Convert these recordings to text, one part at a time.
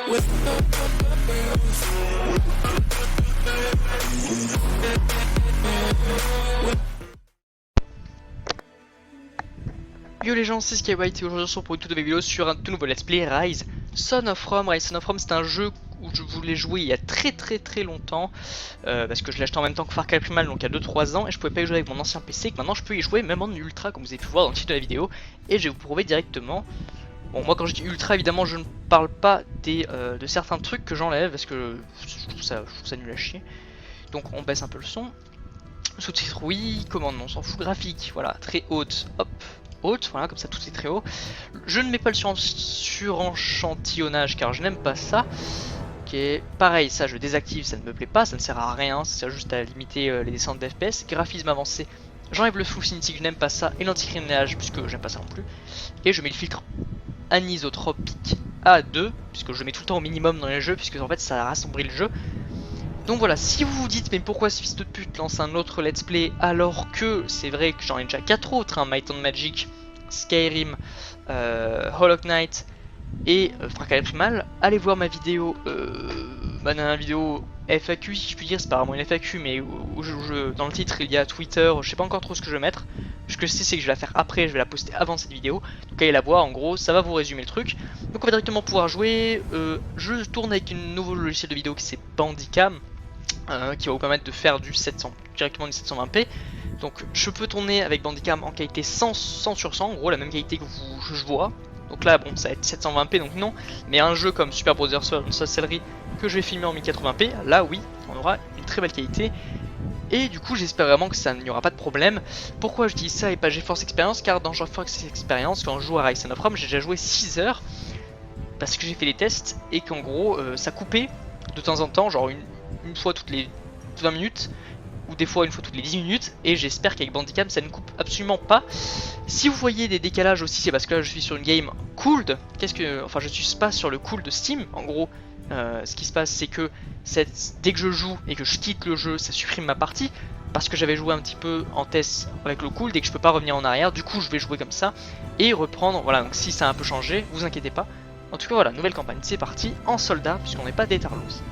Yo les gens, c'est Skywhite et aujourd'hui on se retrouve pour une toute nouvelle vidéo sur un tout nouveau let's play Rise Son of Rome. Rise Son of Rome, c'est un jeu où je voulais jouer il y a très longtemps parce que je l'ai acheté en même temps que Far Cry Primal, donc il y a 2-3 ans, et je pouvais pas y jouer avec mon ancien PC, que maintenant je peux y jouer même en ultra comme vous avez pu voir dans le titre de la vidéo, et je vais vous prouver directement. Bon, moi quand je dis ultra, évidemment je ne parle pas de certains trucs que j'enlève parce que je trouve ça nul à chier. Donc on baisse un peu le son. Sous-titres oui, commandement on s'en fout, graphique, voilà, très haute, hop, haute, voilà, comme ça tout est très haut. Je ne mets pas le surenchantillonnage car je n'aime pas ça. Ok, pareil, ça je désactive, ça ne me plaît pas, ça ne sert à rien, ça sert juste à limiter les descentes d'FPS. Graphisme avancé, j'enlève le flou cinétique, je n'aime pas ça, et l'anticrinage puisque j'aime pas ça non plus. Et je mets le filtre anisotropique à 2 puisque je le mets tout le temps au minimum dans les jeux, puisque en fait ça rassombrit le jeu. Donc voilà, si vous vous dites mais pourquoi ce fils de pute lance un autre let's play alors que c'est vrai que j'en ai déjà 4 autres, hein, Might and Magic, Skyrim, Hollow Knight et Far Cry Primal, allez voir ma vidéo, ma dernière vidéo FAQ si je puis dire, c'est pas vraiment une FAQ mais où dans le titre il y a Twitter, je sais pas encore trop ce que je vais mettre. Ce que je sais c'est que je vais la faire après, je vais la poster avant cette vidéo, donc allez la voir, en gros ça va vous résumer le truc. Donc on va directement pouvoir jouer, je tourne avec une nouveau logiciel de vidéo qui c'est Bandicam. Qui va vous permettre de faire directement du 720p. Donc je peux tourner avec Bandicam en qualité 100 sur 100, en gros la même qualité que je vois. Donc là bon ça va être 720p donc non. Mais un jeu comme Super Brother Sword, une sorcellerie que je vais filmer en 1080p, là oui on aura une très belle qualité. Et du coup j'espère vraiment que ça n'y aura pas de problème. Pourquoi je dis ça et pas GeForce Experience? Car dans GeForce Experience quand je joue à Rise Son of Rome j'ai déjà joué 6 heures. Parce que j'ai fait les tests et qu'en gros ça coupait de temps en temps, genre une fois toutes les 20 minutes ou des fois une fois toutes les 10 minutes, et j'espère qu'avec Bandicam ça ne coupe absolument pas. Si vous voyez des décalages aussi, c'est parce que là je suis sur une game cooled. Enfin je suis pas sur le cool de Steam. En gros ce qui se passe c'est que dès que je joue et que je quitte le jeu ça supprime ma partie, parce que j'avais joué un petit peu en test avec le cool, dès que je peux pas revenir en arrière, du coup je vais jouer comme ça et reprendre. Voilà, donc si ça a un peu changé, vous inquiétez pas. En tout cas voilà, nouvelle campagne, c'est parti en soldat puisqu'on n'est pas des Tarlos.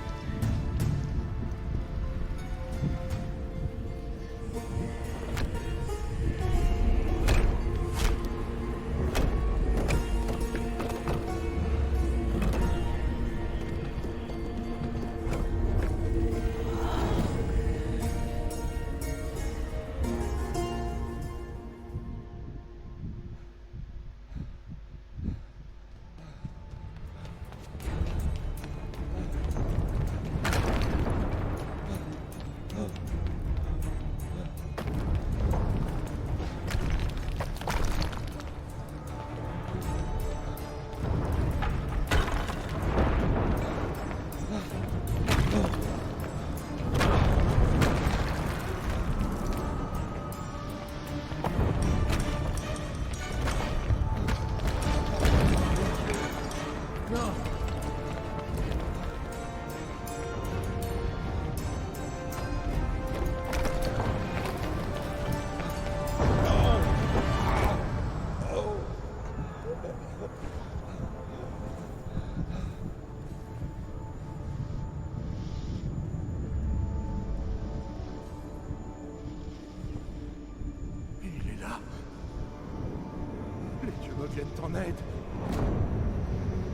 Me viennent en aide.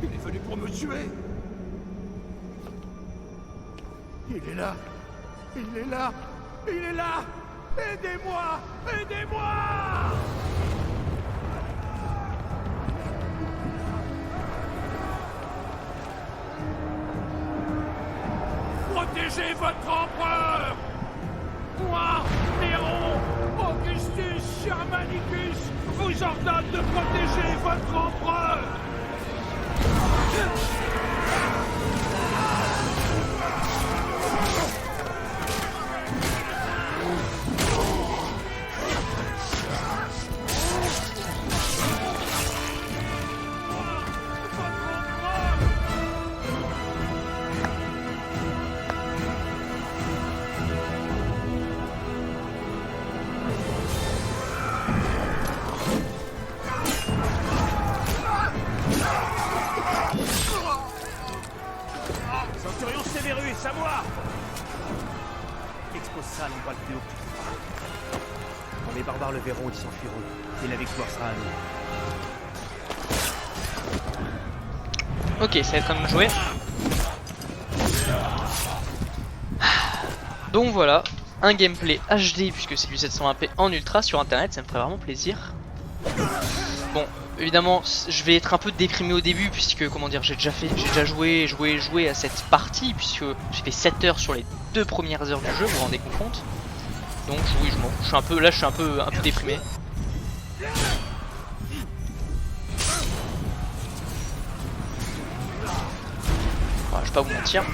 Il est venu pour me tuer. Il est là. Il est là. Il est là. Aidez-moi. Aidez-moi. Protégez votre empereur. Moi, Néron, Augustus Germanicus, vous ordonne de protéger votre empereur. verrue, c'est à moi. Expose ça à l'endroit le plus haut que tu trouveras. Quand les barbares le verront, ils s'enfuiront. Et la victoire sera à nous. Ok, ça va être quand même joué. Donc voilà, un gameplay HD puisque c'est du 720p en ultra sur internet, ça me ferait vraiment plaisir. Bon, évidemment, je vais être un peu déprimé au début puisque, comment dire, j'ai déjà joué à cette partie puisque j'ai fait 7 heures sur les 2 premières heures du jeu, vous vous rendez compte. Donc oui, je suis un peu, là je suis un peu déprimé. Voilà, je vais pas vous mentir.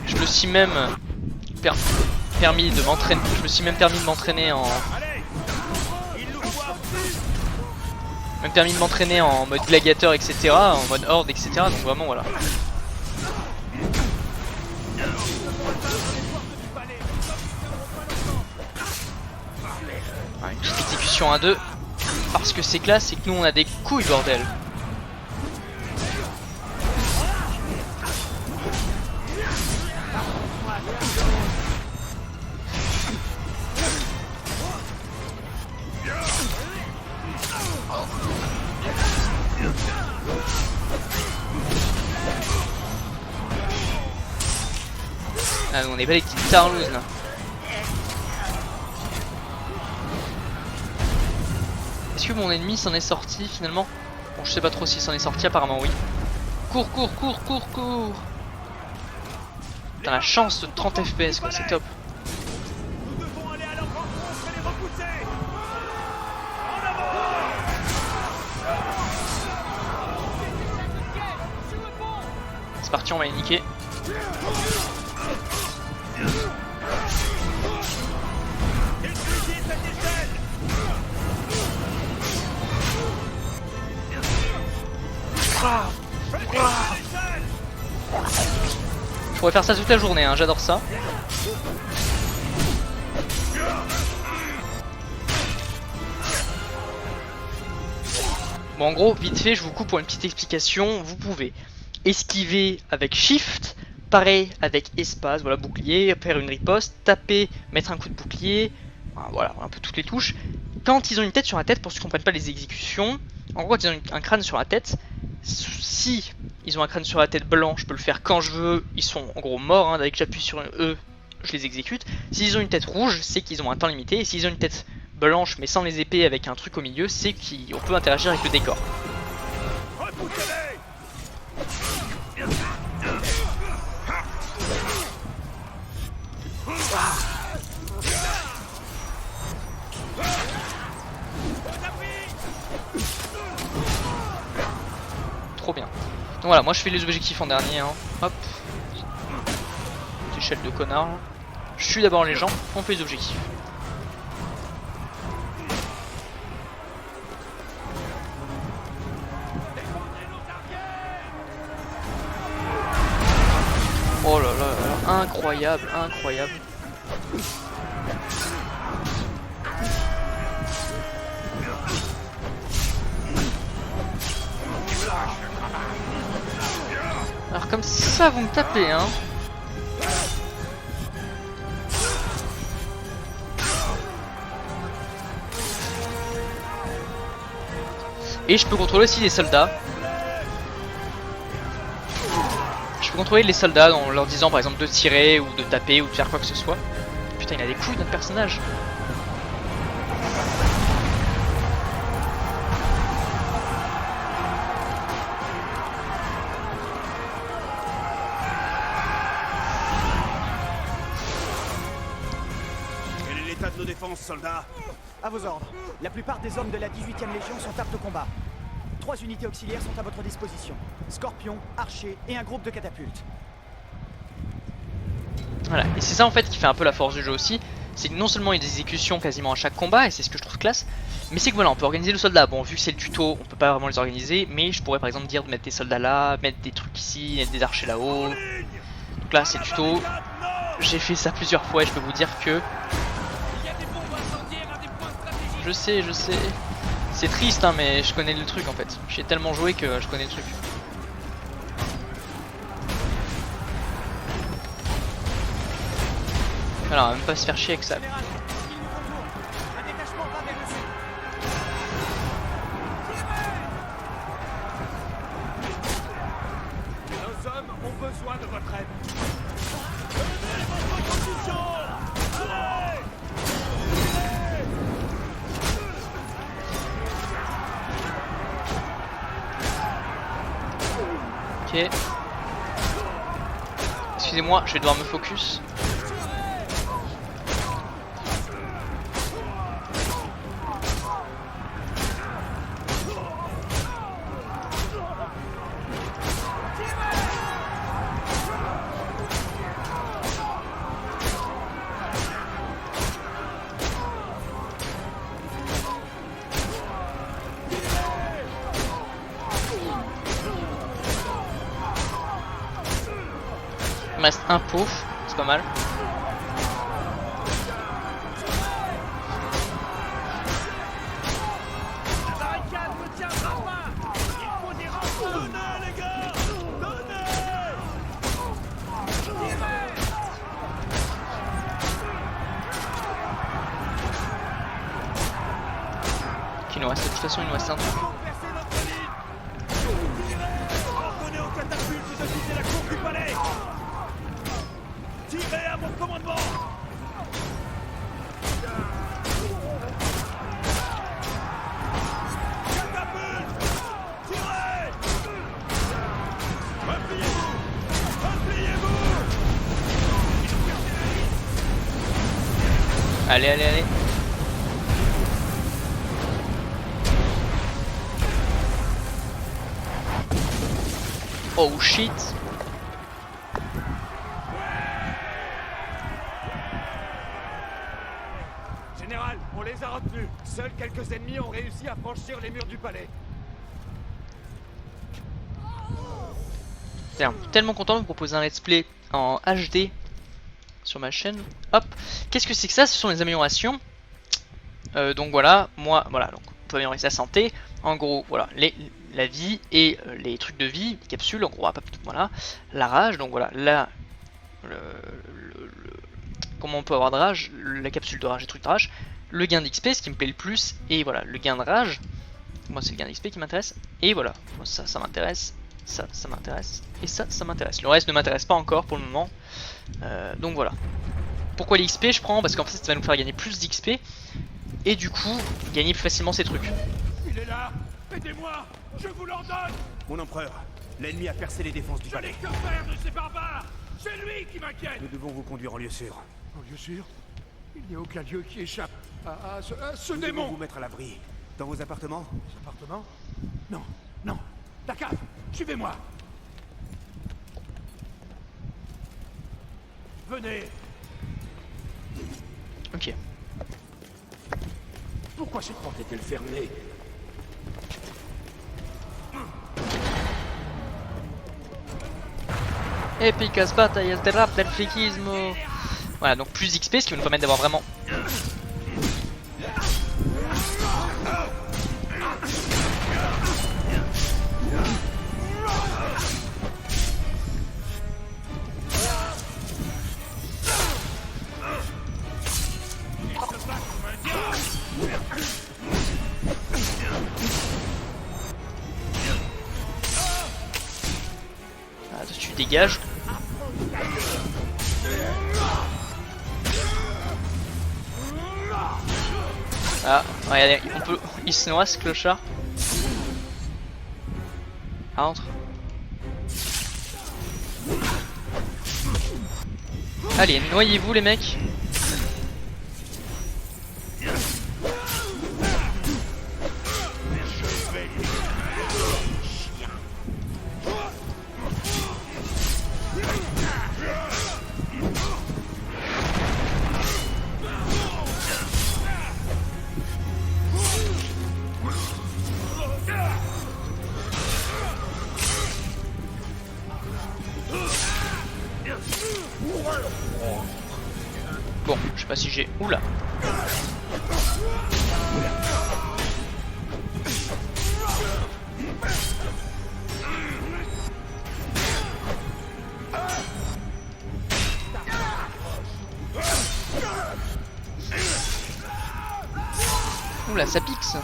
Je me suis même permis de m'entraîner. Je me suis même permis de m'entraîner en. Même permis de m'entraîner en mode gladiateur, etc. En mode horde, etc. Donc vraiment voilà. Voilà, une petite exécution à 2. Parce que c'est classe, c'est que nous on a des couilles, bordel. Ah, on est pas les petites tarlouses là. Est-ce que mon ennemi s'en est sorti finalement? Bon, je sais pas trop s'il s'en est sorti, apparemment oui. Cours, cours, cours, cours, cours. T'as la chance de 30 FPS quoi, c'est top. Nous devons aller à leur rencontre et les repousser. En avant. C'est parti, on va les niquer. Je pourrais faire ça toute la journée, hein, j'adore ça. Bon, en gros, vite fait, je vous coupe pour une petite explication. Vous pouvez esquiver avec Shift, pareil avec espace, voilà, bouclier, faire une riposte, taper, mettre un coup de bouclier, voilà, un peu toutes les touches. Quand ils ont une tête sur la tête, pour ceux qui ne comprennent pas les exécutions, en gros, quand ils ont un crâne sur la tête, si ils ont un crâne sur la tête blanc, je peux le faire quand je veux, ils sont en gros morts, hein, dès que j'appuie sur eux, je les exécute. S'ils ont une tête rouge, c'est qu'ils ont un temps limité, et s'ils ont une tête blanche mais sans les épées avec un truc au milieu, c'est qu'on peut interagir avec le décor. Trop bien. Donc voilà, moi je fais les objectifs en dernier, hein. Hop. Petite échelle de connard. Je tue d'abord les gens, on fait les objectifs. Oh là là là, incroyable, incroyable. Alors comme ça vous me tapez, hein. Et je peux contrôler aussi les soldats. Je peux contrôler les soldats en leur disant par exemple de tirer ou de taper ou de faire quoi que ce soit. Putain, il a des couilles notre personnage. Quel est l'état de nos défenses, soldats? À vos ordres. La plupart des hommes de la 18e Légion sont aptes au combat. 3 unités auxiliaires sont à votre disposition. Scorpion, archer et un groupe de catapultes. Voilà, et c'est ça en fait qui fait un peu la force du jeu aussi. C'est que non seulement il y a des exécutions quasiment à chaque combat, et c'est ce que je trouve classe, mais c'est que voilà, on peut organiser le soldat. Bon, vu que c'est le tuto, on peut pas vraiment les organiser, mais je pourrais par exemple dire de mettre des soldats là, mettre des trucs ici, mettre des archers là-haut. Donc là, c'est le tuto. J'ai fait ça plusieurs fois et je peux vous dire que... Je sais. C'est triste hein, mais je connais le truc en fait. J'ai tellement joué que je connais le truc. Alors, on va même pas se faire chier avec ça. Général, il nous contourne. Un détachement va vers le sud. Nos hommes ont besoin de votre aide. Ok. Excusez-moi, je vais devoir me focus. Il me reste un pot, c'est pas mal. La barricade ne tiendra pas. Il faut des renforts. Donnez, les gars. Donnez. Ok, il nous reste, de toute façon, il nous reste un truc. Percez notre ligne. Ordonnez aux catapultes de viser la cour du palais. Tirez à mon commandement. Catapulte. Tirez. Repliez-vous. Repliez-vous. Allez, allez, allez. Oh shit. Général, on les a retenus. Seuls quelques ennemis ont réussi à franchir les murs du palais. Tiens, tellement content de vous proposer un let's play en HD sur ma chaîne. Hop, qu'est-ce que c'est que ça? Ce sont les améliorations. Donc voilà, moi, voilà, donc on peut améliorer sa santé. En gros, voilà, la vie et les trucs de vie, les capsules, en gros, voilà, la rage. Donc voilà, là, comment on peut avoir de rage, la capsule de rage, les trucs de rage, le gain d'XP, ce qui me plaît le plus, et voilà, le gain de rage. Moi, c'est le gain d'XP qui m'intéresse. Et voilà, moi, ça m'intéresse. Ça m'intéresse. Et ça m'intéresse. Le reste ne m'intéresse pas encore pour le moment. Donc voilà. Pourquoi l'XP je prends? Parce qu'en fait ça va nous faire gagner plus d'XP. Et du coup, gagner plus facilement ces trucs. Il est là. Aidez-moi. Je vous l'ordonne. Mon empereur, l'ennemi a percé les défenses du Je n'ai palais. que faire de ces barbares. C'est lui qui m'inquiète. Nous devons vous conduire en lieu sûr. En lieu sûr, il n'y a aucun lieu qui échappe à ce Nous devons démon. vous mettre à l'abri. Dans vos appartements? Les appartements? Non, non. La cave. Suivez-moi. Venez. Ok. Pourquoi cette porte est-elle fermée? Épicas batallas de rap del friquismo. Voilà, donc plus d'XP, ce qui va nous permettre d'avoir vraiment... Ah, tu dégages. Ah, regardez, on peut... il se noie ce clochard. Ah, entre. Allez, noyez-vous les mecs. Bon, je sais pas si j'ai... Oula. Oula, ça pique ça.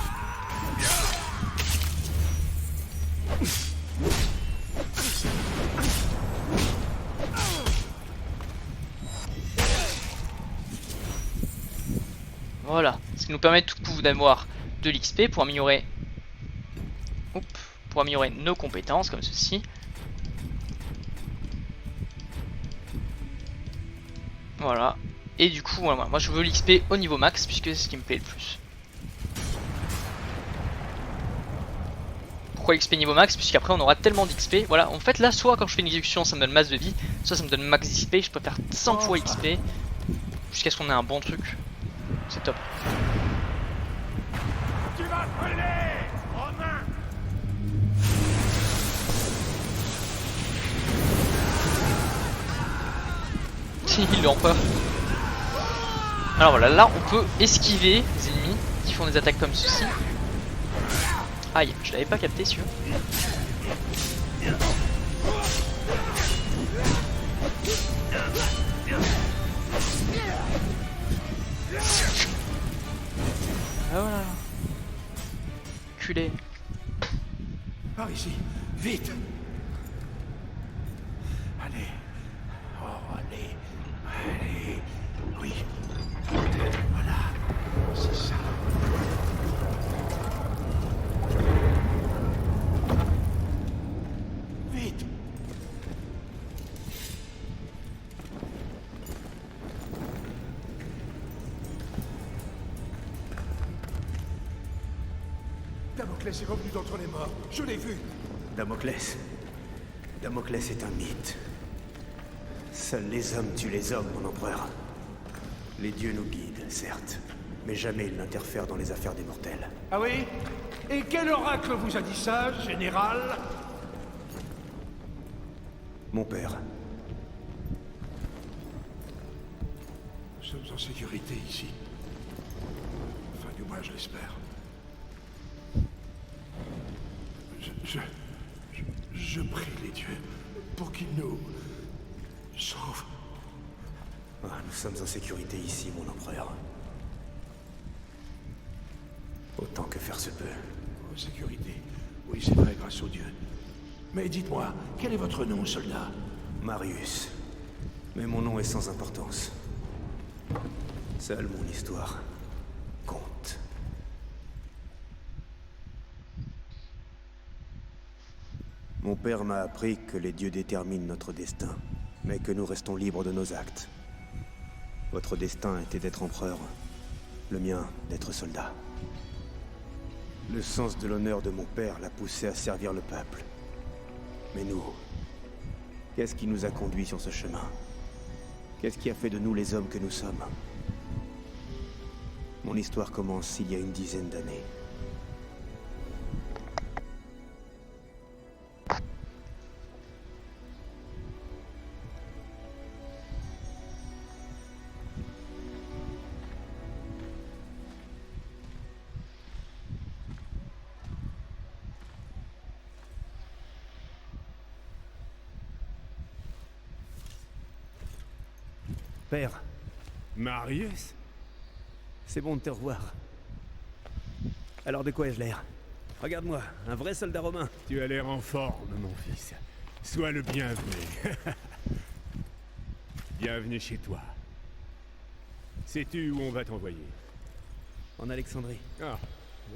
Voilà, ce qui nous permet tout coup d'avoir de l'XP pour améliorer, pour améliorer nos compétences comme ceci. Voilà, et du coup, voilà, moi je veux l'XP au niveau max puisque c'est ce qui me plaît le plus. Pourquoi l'XP niveau max? Puisqu'après on aura tellement d'XP. Voilà, en fait là, soit quand je fais une exécution ça me donne masse de vie, soit ça me donne max d'XP. Je peux faire 100 fois XP jusqu'à ce qu'on ait un bon truc. C'est top. Tu vas brûler, Romain. Il l'empereur. Alors voilà, là on peut esquiver les ennemis qui font des attaques comme ceci. Aïe, je l'avais pas capté celui-là. Ah voilà. Culé. Par ici, vite. Allez. Oh, allez. Allez. Oui. Voilà. C'est ça. Vite. Damoclès est revenu d'entre les morts. Je l'ai vu. Damoclès. Damoclès est un mythe. Seuls les hommes tuent les hommes, mon empereur. Les dieux nous guident, certes, mais jamais ils n'interfèrent dans les affaires des mortels. Ah oui? Et quel oracle vous a dit ça, général? Mon père. Nous sommes en sécurité ici. Enfin, du moins, je l'espère. Je prie les dieux pour qu'ils nous sauvent. Ah, nous sommes en sécurité ici, mon empereur. Autant que faire se peut. En sécurité. Oui, c'est vrai, grâce aux dieux. Mais dites-moi, quel est votre nom, soldat? Marius. Mais mon nom est sans importance. Seule mon histoire compte. Mon père m'a appris que les dieux déterminent notre destin, mais que nous restons libres de nos actes. Votre destin était d'être empereur, le mien d'être soldat. Le sens de l'honneur de mon père l'a poussé à servir le peuple. Mais nous, qu'est-ce qui nous a conduits sur ce chemin? Qu'est-ce qui a fait de nous les hommes que nous sommes? Mon histoire commence il y a une dizaine d'années. Père, Marius? c'est bon de te revoir. Alors de quoi ai-je l'air? Regarde-moi, un vrai soldat romain. Tu as l'air en forme, mon fils. Sois le bienvenu. Bienvenue chez toi. Sais-tu où on va t'envoyer? En Alexandrie. Ah,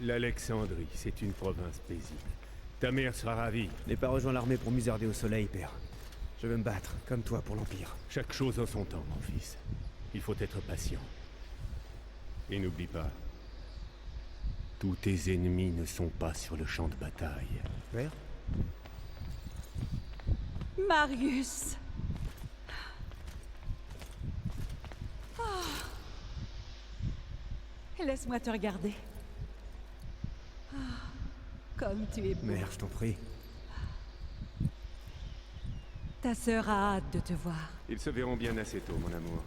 l'Alexandrie, c'est une province paisible. Ta mère sera ravie. N'ai pas rejoint l'armée pour musarder au soleil, père. Je veux me battre, comme toi, pour l'Empire. Chaque chose en son temps, mon fils. Il faut être patient. Et n'oublie pas, tous tes ennemis ne sont pas sur le champ de bataille. Père? Marius. Laisse-moi te regarder. Comme tu es beau. Mère, je t'en prie. Ta sœur a hâte de te voir. Ils se verront bien assez tôt, mon amour.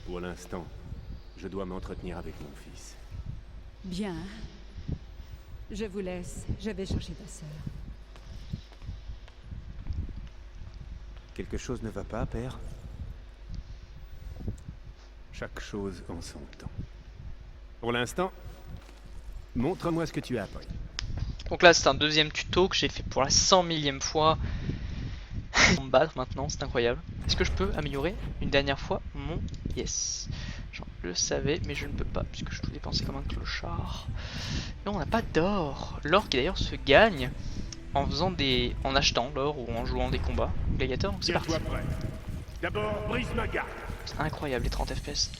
Pour l'instant, je dois m'entretenir avec mon fils. Bien. Je vous laisse. Je vais chercher ta sœur. Quelque chose ne va pas, père? Chaque chose en son temps. Pour l'instant, Montre-moi ce que tu as appris. Donc là c'est un deuxième tuto que j'ai fait pour la 100 millième fois. On me battre maintenant, c'est incroyable. Est-ce que je peux améliorer une dernière fois mon yes? Je le savais, mais je ne peux pas puisque je tout dépensé comme un clochard. Là on n'a pas d'or. L'or qui d'ailleurs se gagne en faisant en achetant l'or ou en jouant des combats gladiateurs. Donc c'est parti. Tiens-toi prêt. D'abord, brise ma garde. C'est incroyable les 30 FPS.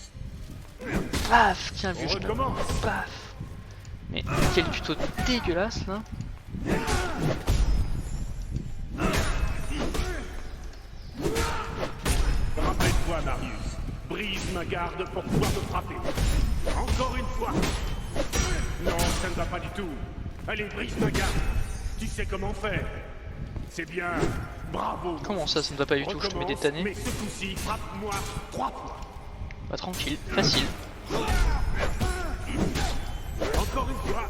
Paf, tiens vu, On je recommence. paf. Mais quel tuto dégueulasse là. Rappelle-toi, Marius. Brise ma garde pour pouvoir me frapper. Encore une fois. Non, ça ne va pas du tout. Allez, brise ma garde. Tu sais comment faire. C'est bien. Bravo. Comment ça ne va pas du tout, je te mets des tannées. Mais ce coup-ci, frappe-moi 3 fois. Bah tranquille, facile. Encore une fois.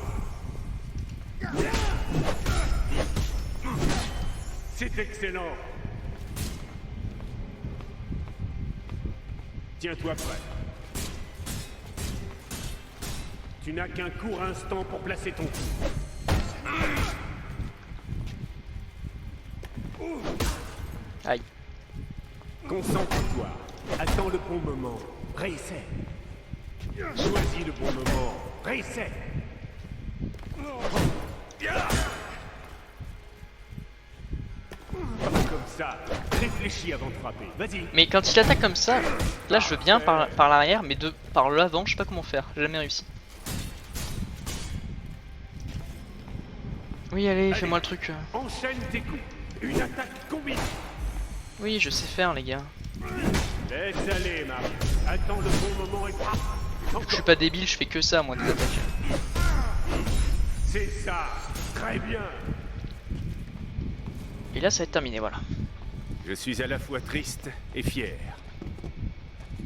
C'est excellent. Tiens-toi prêt. Tu n'as qu'un court instant pour placer ton coup. Aïe. Concentre-toi. Attends le bon moment. Réessaie. Choisis le bon moment. Réessaie. Pas comme ça. Réfléchis avant de frapper. Vas-y. Mais quand il attaque comme ça, là je veux bien par l'arrière, mais par l'avant, je sais pas comment faire, j'ai jamais réussi. Oui allez, fais-moi le truc. Enchaîne tes coups. Une attaque combinée. Oui je sais faire les gars. Laisse aller, Marie. Attends le bon moment et frappe. Je suis pas débile, je fais que ça moi des attaques. C'est ça. Très bien. Et là ça va être terminé, voilà. Je suis à la fois triste et fier.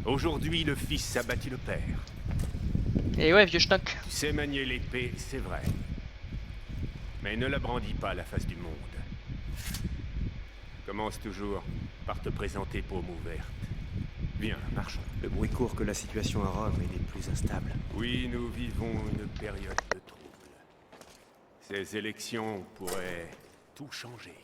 Aujourd'hui, le fils a battu le père. Et ouais vieux schnock. Tu sais manier l'épée, c'est vrai. Mais ne la brandis pas à la face du monde. Commence toujours par te présenter paume ouverte. Viens, marchons. Le bruit court que la situation à Rome est des plus instables. Oui, nous vivons une période de trouble. Ces élections pourraient tout changer.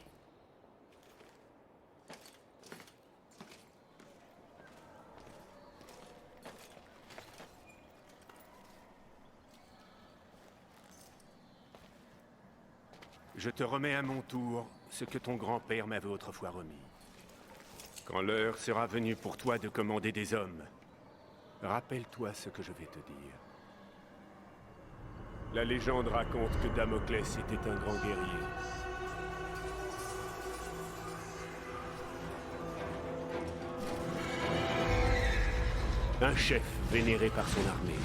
Je te remets à mon tour ce que ton grand-père m'avait autrefois remis. Quand l'heure sera venue pour toi de commander des hommes, rappelle-toi ce que je vais te dire. La légende raconte que Damoclès était un grand guerrier. Un chef vénéré par son armée.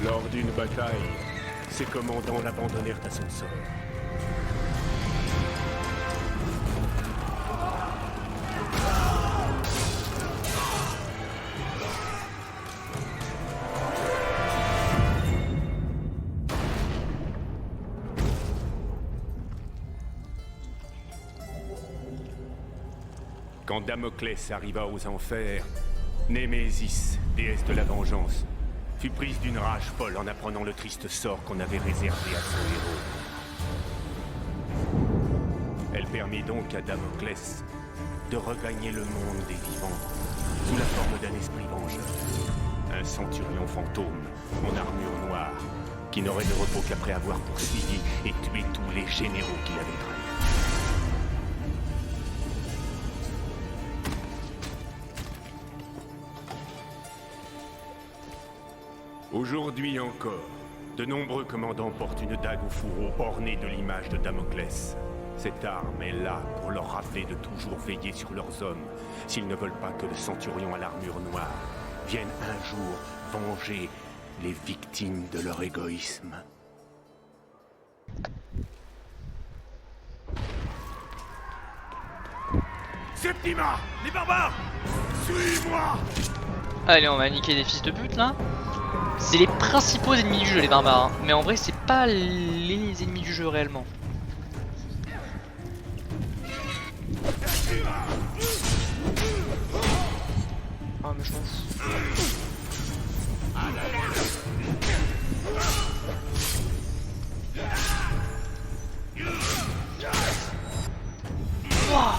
Lors d'une bataille, ses commandants l'abandonnèrent à son sort. Quand Damoclès arriva aux enfers, Némésis, déesse de la vengeance, fut prise d'une rage folle en apprenant le triste sort qu'on avait réservé à son héros. Elle permit donc à Damoclès de regagner le monde des vivants sous la forme d'un esprit vengeur. Un centurion fantôme en armure noire qui n'aurait de repos qu'après avoir poursuivi et tué tous les généraux qui l'avaient trahi. Aujourd'hui encore, de nombreux commandants portent une dague au fourreau ornée de l'image de Damoclès. Cette arme est là pour leur rappeler de toujours veiller sur leurs hommes, s'ils ne veulent pas que le centurion à l'armure noire vienne un jour venger les victimes de leur égoïsme. Septima! Les barbares! Suis-moi! Allez, on va niquer des fils de pute là. C'est les principaux ennemis du jeu, les barbares. Hein. Mais en vrai, c'est pas les ennemis du jeu réellement. mais je m'en fous. Wouah.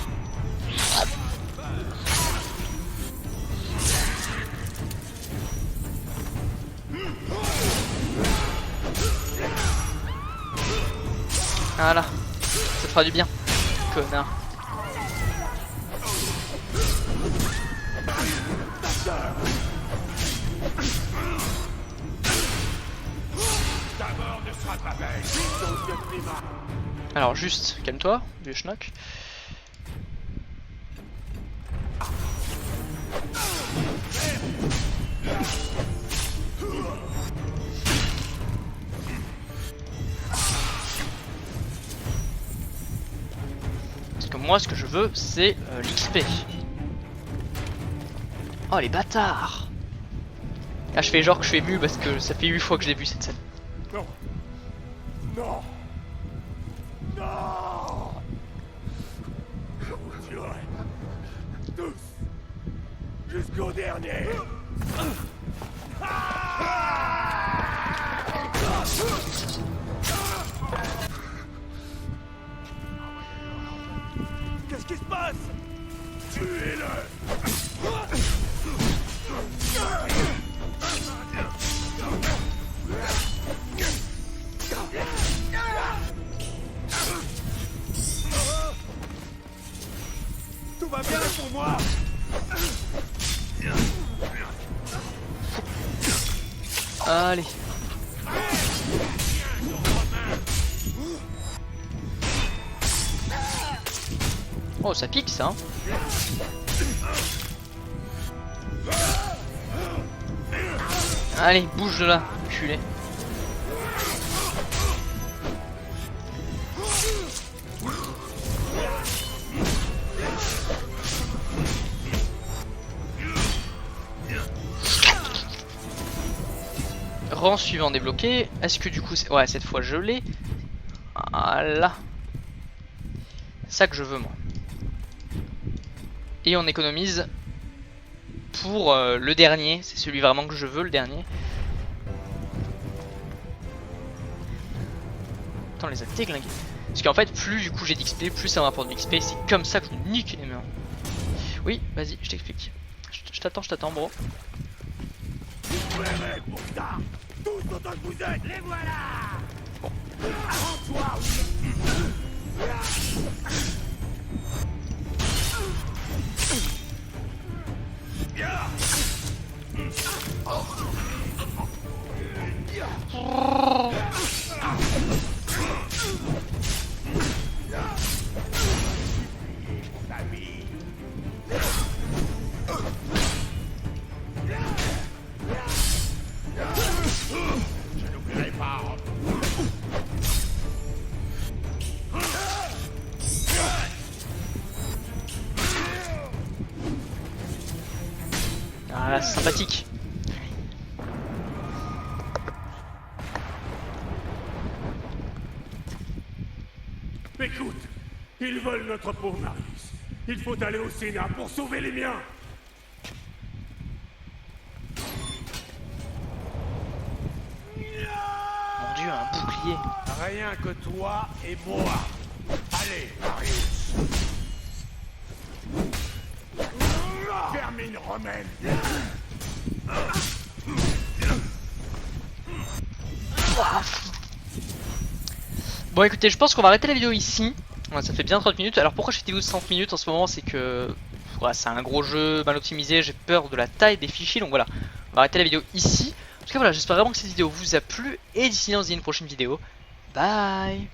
Voilà, ça te fera du bien, connard. Alors juste, calme-toi, vieux schnock. Parce que moi, ce que je veux, c'est l'XP. Oh, les bâtards! Là, je fais genre que je suis ému parce que ça fait 8 fois que j'ai vu cette scène. Non. Non. Non. Je vous tuerai. Tous. Jusqu'au dernier. Qu'est-ce qui se passe? Tuez-le. Tout va bien pour moi. Allez. Oh, ça pique ça. Hein. Allez, bouge de là, culé. Rang suivant débloqué. Est-ce que du coup, ouais, cette fois je l'ai. Voilà. Ça que je veux moi. Et on économise pour le dernier. C'est celui vraiment que je veux, le dernier. Attends, on les a déglingués. Parce qu'en fait, plus du coup j'ai d'XP, plus ça me rapporte de l'XP. C'est comme ça que je me nique les mains. Oui, vas-y, je t'explique. Je t'attends, bro. Vous verrez, putain. Tous autant que vous êtes. Les voilà. Bon. Arrends-toi. Je n'oublierai pas. Ah là, c'est sympathique. Écoute, ils veulent notre pauvre Marius. Il faut aller au Sénat pour sauver les miens. Mon dieu, un bouclier. Rien que toi et moi. Allez, Marius. Vermine romaine. Bon écoutez, je pense qu'on va arrêter la vidéo ici. Ouais, ça fait bien 30 minutes. Alors pourquoi je fais des vidéos de 30 minutes en ce moment? C'est que voilà, c'est un gros jeu mal optimisé. J'ai peur de la taille des fichiers. Donc voilà, on va arrêter la vidéo ici. En tout cas voilà, j'espère vraiment que cette vidéo vous a plu. Et d'ici là, on se dit à une prochaine vidéo. Bye.